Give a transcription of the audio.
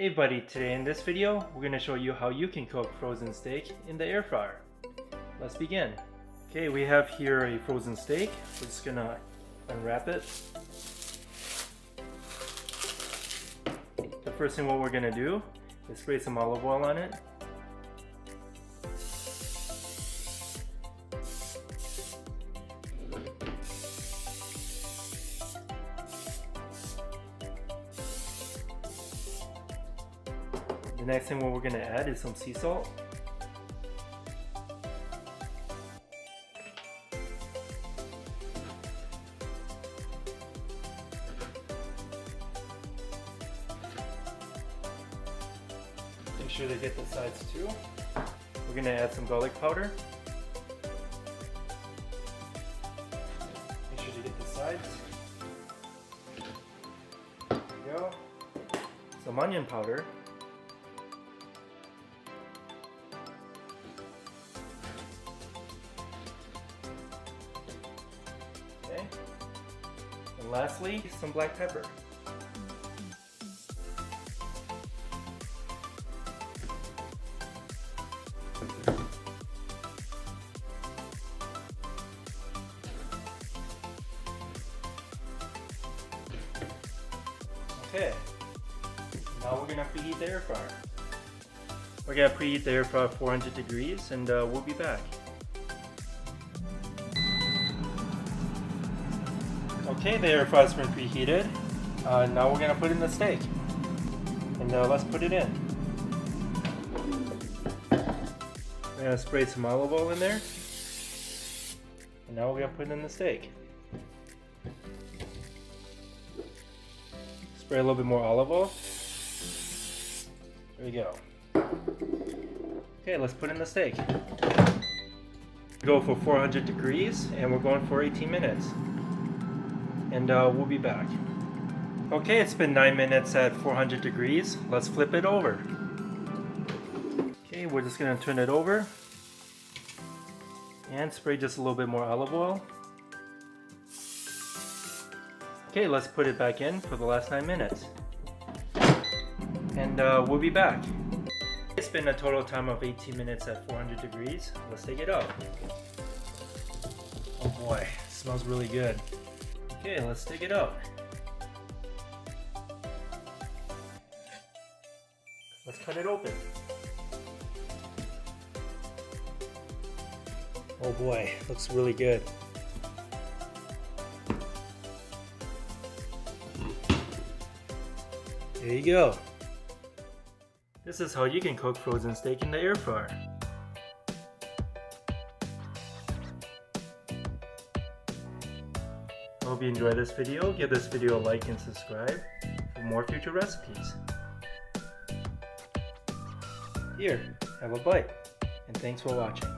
Hey buddy, today in this video, we're going to show you how you can cook frozen steak in the air fryer. Let's begin. Okay, we have here a frozen steak. We're just going to unwrap it. The first thing what we're going to do is spray some olive oil on it. The next thing what we're going to add is some sea salt. Make sure to get the sides too. We're going to add some garlic powder. Make sure to get the sides. There we go. Some onion powder. Okay. And lastly, some black pepper. Okay, now we're gonna preheat the air fryer. We're gonna preheat the air fryer at 400 degrees and we'll be back. Okay, the air fryer's been preheated. Now we're gonna put in the steak. And let's put it in. We're gonna spray some olive oil in there. And now we're gonna put in the steak. Spray a little bit more olive oil. There we go. Okay, let's put in the steak. Go for 400 degrees and we're going for 18 minutes. And we'll be back. Okay, it's been 9 minutes at 400 degrees. Let's flip it over. Okay, we're just gonna turn it over and spray just a little bit more olive oil. Okay, let's put it back in for the last 9 minutes. And we'll be back. It's been a total time of 18 minutes at 400 degrees. Let's take it out. Oh boy, it smells really good. Okay, let's take it out. Let's cut it open. Oh boy, looks really good. There you go. This is how you can cook frozen steak in the air fryer. I hope you enjoyed this video. Give this video a like and subscribe for more future recipes. Here, have a bite, and thanks for watching.